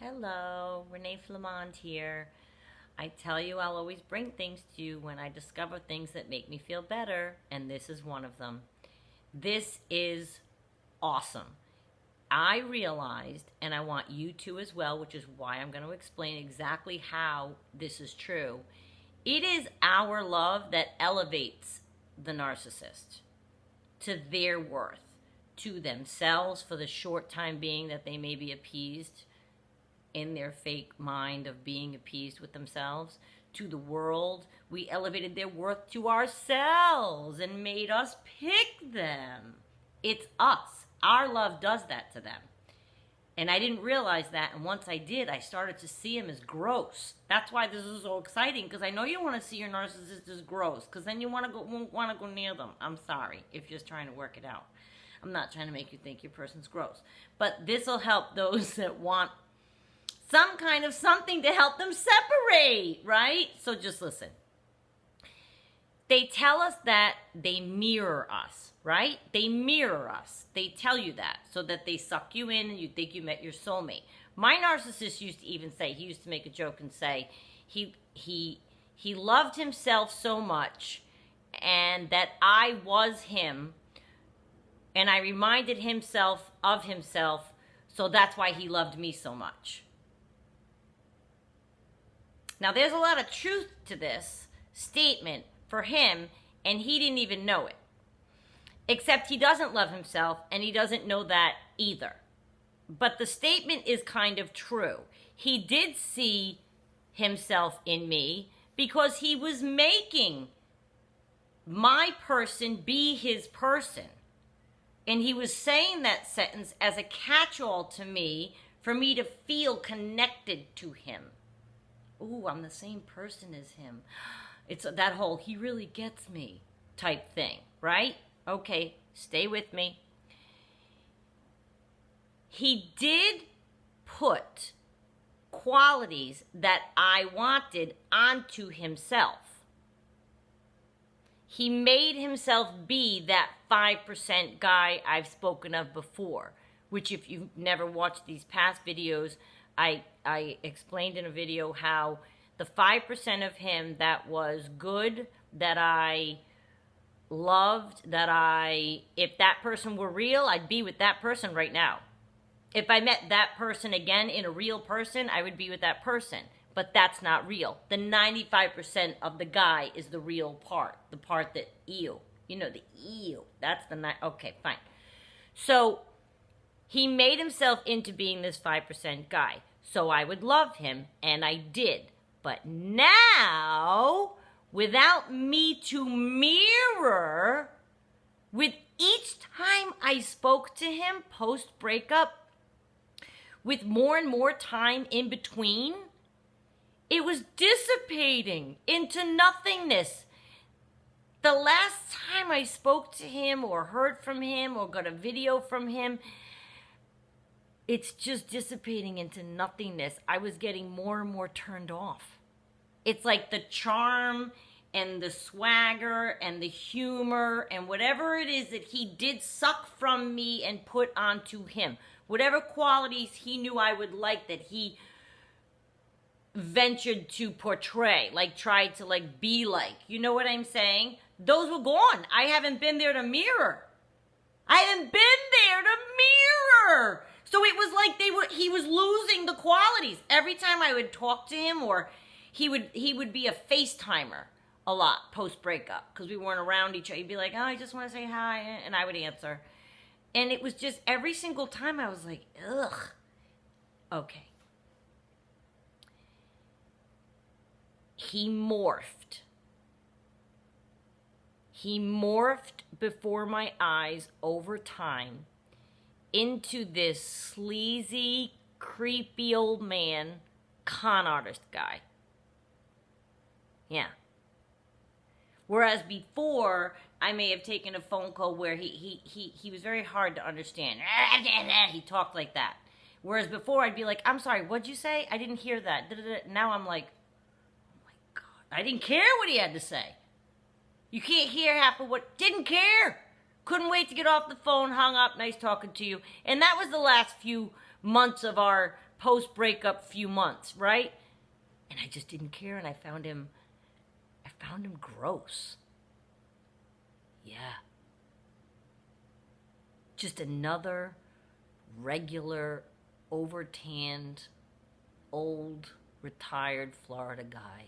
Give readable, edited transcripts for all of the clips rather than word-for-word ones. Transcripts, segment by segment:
Hello, Renee Flamond here. I tell you I'll always bring things to you when I discover things that make me feel better, and this is one of them. This is awesome. I realized, and I want you to as well, which is why I'm going to explain exactly how this is true. It is our love that elevates the narcissist to their worth, to themselves for the short time being that they may be appeased in their fake mind of being appeased with themselves, to the world. We elevated their worth to ourselves and made us pick them. It's us. Our love does that to them. And I didn't realize that, and once I did, I started to see him as gross. That's why this is so exciting, because I know you want to see your narcissist as gross, because then you won't want to go near them. I'm sorry if you're just trying to work it out. I'm not trying to make you think your person's gross. But this will help those that want some kind of something to help them separate, right? So just listen. They tell us that they mirror us, right? They mirror us. They tell you that so that they suck you in and you think you met your soulmate. My narcissist used to even say, he used to make a joke and say, he loved himself so much and that I was him, and I reminded himself of himself, so that's why he loved me so much. Now, there's a lot of truth to this statement for him, and he didn't even know it. Except he doesn't love himself, and he doesn't know that either. But the statement is kind of true. He did see himself in me because he was making my person be his person. And he was saying that sentence as a catch-all to me for me to feel connected to him. Ooh, I'm the same person as him. It's that whole, he really gets me type thing, right? Okay, stay with me. He did put qualities that I wanted onto himself. He made himself be that 5% guy I've spoken of before, which if you've never watched these past videos, I explained in a video how the 5% of him that was good, that I loved, if that person were real, I'd be with that person right now. If I met that person again in a real person, I would be with that person. But that's not real. The 95% of the guy is the real part. The part that, ew. You know, the ew. That's the, okay, fine. So, he made himself into being this 5% guy. So I would love him, and I did. But now, without me to mirror, with each time I spoke to him post-breakup, with more and more time in between, it was dissipating into nothingness. The last time I spoke to him or heard from him or got a video from him, it's just dissipating into nothingness. I was getting more and more turned off. It's like the charm and the swagger and the humor and whatever it is that he did suck from me and put onto him. Whatever qualities he knew I would like that he ventured to portray, like tried to like be like. You know what I'm saying? Those were gone. I haven't been there to mirror. I haven't been there to mirror. So it was like he was losing the qualities. Every time I would talk to him, or he would be a FaceTimer a lot post-breakup because we weren't around each other. He'd be like, oh, I just want to say hi, and I would answer. And it was just every single time I was like, ugh. Okay. He morphed. He morphed before my eyes over time into this sleazy, creepy old man, con artist guy. Yeah. Whereas before, I may have taken a phone call where he was very hard to understand. He talked like that. Whereas before, I'd be like, I'm sorry, what'd you say? I didn't hear that. Now I'm like, oh my God, I didn't care what he had to say. You can't hear half of what, didn't care. Couldn't wait to get off the phone, hung up, nice talking to you. And that was the last few months of our post-breakup few months, right? And I just didn't care, and I found him gross. Yeah. Just another regular, over-tanned, old, retired Florida guy.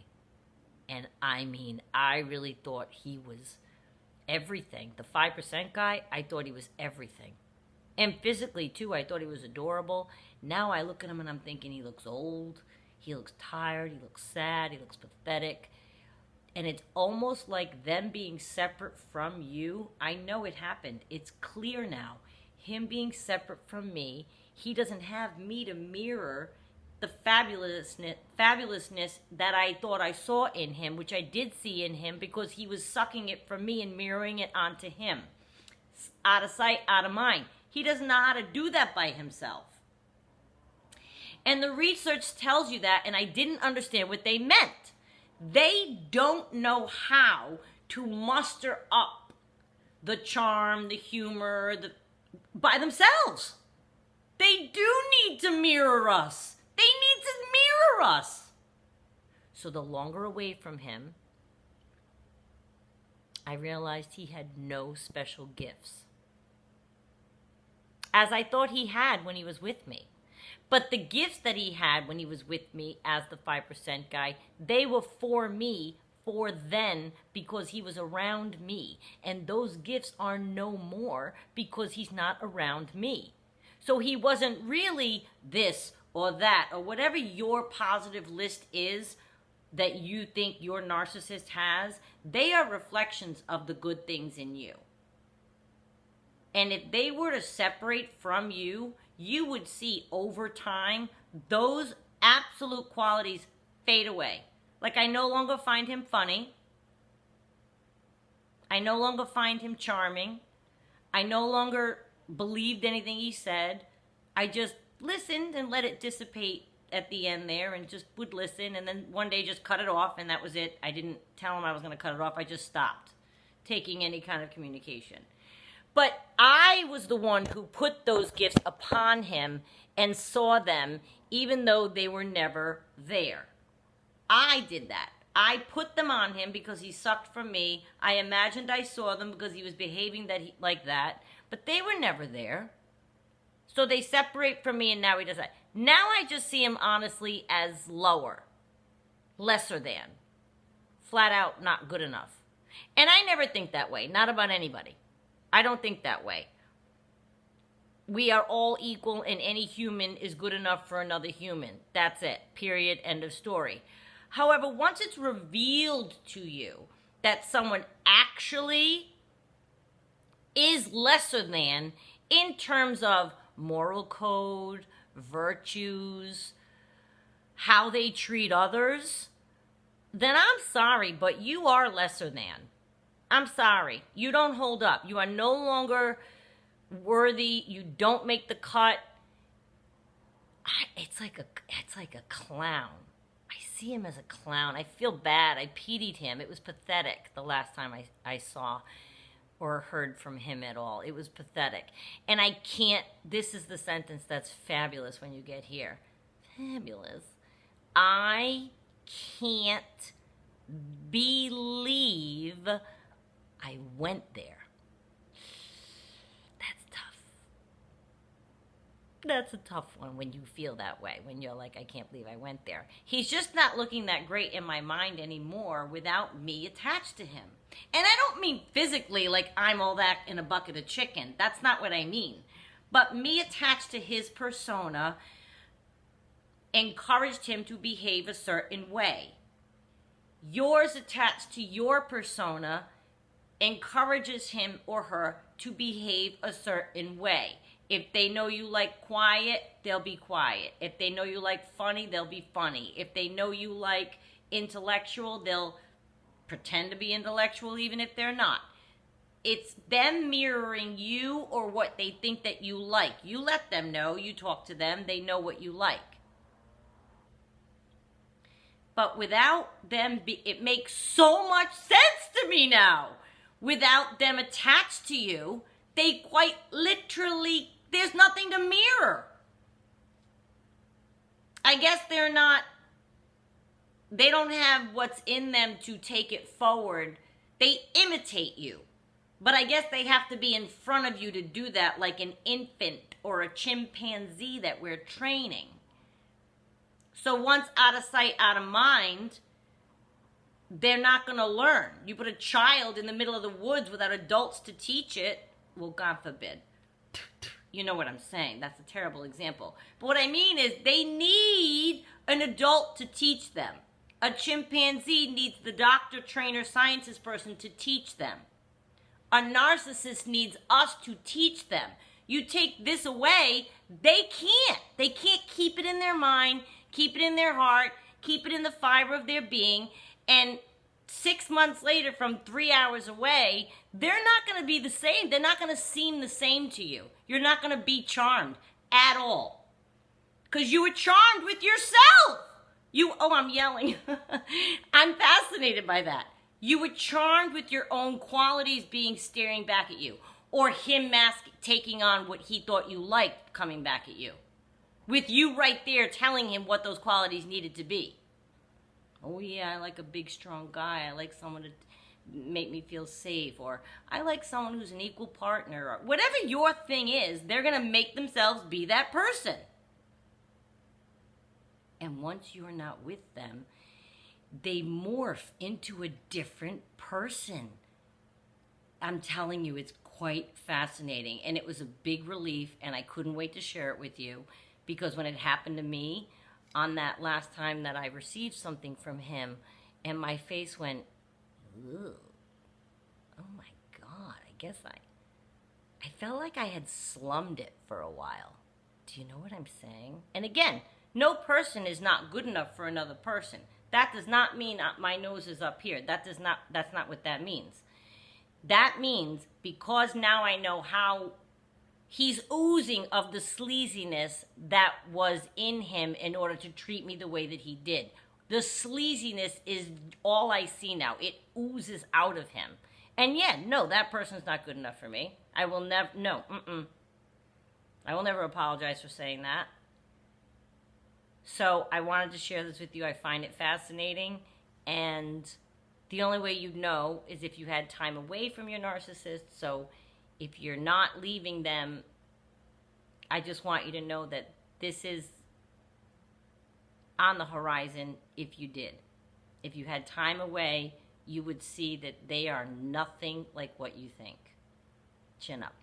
And I mean, I really thought he was everything. The 5% guy, I thought he was everything. And physically, too, I thought he was adorable. Now I look at him and I'm thinking he looks old, he looks tired, he looks sad, he looks pathetic. And it's almost like them being separate from you. I know it happened. It's clear now. Him being separate from me, he doesn't have me to mirror the fabulousness that I thought I saw in him, which I did see in him because he was sucking it from me and mirroring it onto him. Out of sight, out of mind. He doesn't know how to do that by himself. And the research tells you that, and I didn't understand what they meant. They don't know how to muster up the charm, the humor, by themselves. They do need to mirror us. They need to mirror us. So the longer away from him, I realized he had no special gifts, as I thought he had when he was with me. But the gifts that he had when he was with me as the 5% guy, they were for me, for then, because he was around me. And those gifts are no more because he's not around me. So he wasn't really this or that, or whatever your positive list is that you think your narcissist has. They are reflections of the good things in you. And if they were to separate from you, you would see over time those absolute qualities fade away. Like, I no longer find him funny. I no longer find him charming. I no longer believed anything he said. I just listened and let it dissipate at the end there, and just would listen, and then one day just cut it off, and that was it. I didn't tell him I was going to cut it off. I just stopped taking any kind of communication. But I was the one who put those gifts upon him and saw them even though they were never there. I did that. I put them on him because he sucked from me. I imagined I saw them because he was behaving like that, but they were never there. So they separate from me, and now he does that. Now I just see him honestly as lower, lesser than, flat out not good enough. And I never think that way, not about anybody. I don't think that way. We are all equal, and any human is good enough for another human. That's it. Period. End of story. However, once it's revealed to you that someone actually is lesser than in terms of moral code, virtues, how they treat others, then I'm sorry, but you are lesser than. I'm sorry. You don't hold up. You are no longer worthy. You don't make the cut. It's like a clown. I see him as a clown. I feel bad. I pitied him. It was pathetic the last time I saw or heard from him at all. It was pathetic. And I can't, this is the sentence that's fabulous when you get here. Fabulous. I can't believe I went there. That's tough. That's a tough one when you feel that way, when you're like, I can't believe I went there. He's just not looking that great in my mind anymore without me attached to him. And I don't mean physically like I'm all that in a bucket of chicken. That's not what I mean. But me attached to his persona encouraged him to behave a certain way. Yours attached to your persona encourages him or her to behave a certain way. If they know you like quiet, they'll be quiet. If they know you like funny, they'll be funny. If they know you like intellectual, they'll pretend to be intellectual even if they're not. It's them mirroring you or what they think that you like. You let them know, you talk to them, they know what you like. But without them, it makes so much sense to me now. Without them attached to you, they quite literally, there's nothing to mirror. I guess they don't have what's in them to take it forward. They imitate you. But I guess they have to be in front of you to do that, like an infant or a chimpanzee that we're training. So once out of sight, out of mind, they're not going to learn. You put a child in the middle of the woods without adults to teach it, well, God forbid. You know what I'm saying. That's a terrible example. But what I mean is they need an adult to teach them. A chimpanzee needs the doctor, trainer, scientist person to teach them. A narcissist needs us to teach them. You take this away, they can't. They can't keep it in their mind, keep it in their heart, keep it in the fiber of their being. And 6 months later, from 3 hours away, they're not going to be the same. They're not going to seem the same to you. You're not going to be charmed at all. Because you were charmed with yourself. I'm yelling. I'm fascinated by that. You were charmed with your own qualities being staring back at you. Or him taking on what he thought you liked coming back at you. With you right there telling him what those qualities needed to be. Oh yeah, I like a big, strong guy. I like someone to make me feel safe. Or I like someone who's an equal partner. Or whatever your thing is, they're going to make themselves be that person. And once you're not with them, they morph into a different person. I'm telling you, it's quite fascinating. And it was a big relief, and I couldn't wait to share it with you. Because when it happened to me, on that last time that I received something from him, and my face went, ugh. Oh my God, I guess I felt like I had slummed it for a while. Do you know what I'm saying? And again, no person is not good enough for another person. That does not mean my nose is up here. That's not what that means. That means because now I know how he's oozing of the sleaziness that was in him in order to treat me the way that he did. The sleaziness is all I see now. It oozes out of him. And yeah, no, that person's not good enough for me. I will never, no, I will never apologize for saying that. So I wanted to share this with you. I find it fascinating. And the only way you'd know is if you had time away from your narcissist. So if you're not leaving them, I just want you to know that this is on the horizon if you did. If you had time away, you would see that they are nothing like what you think. Chin up.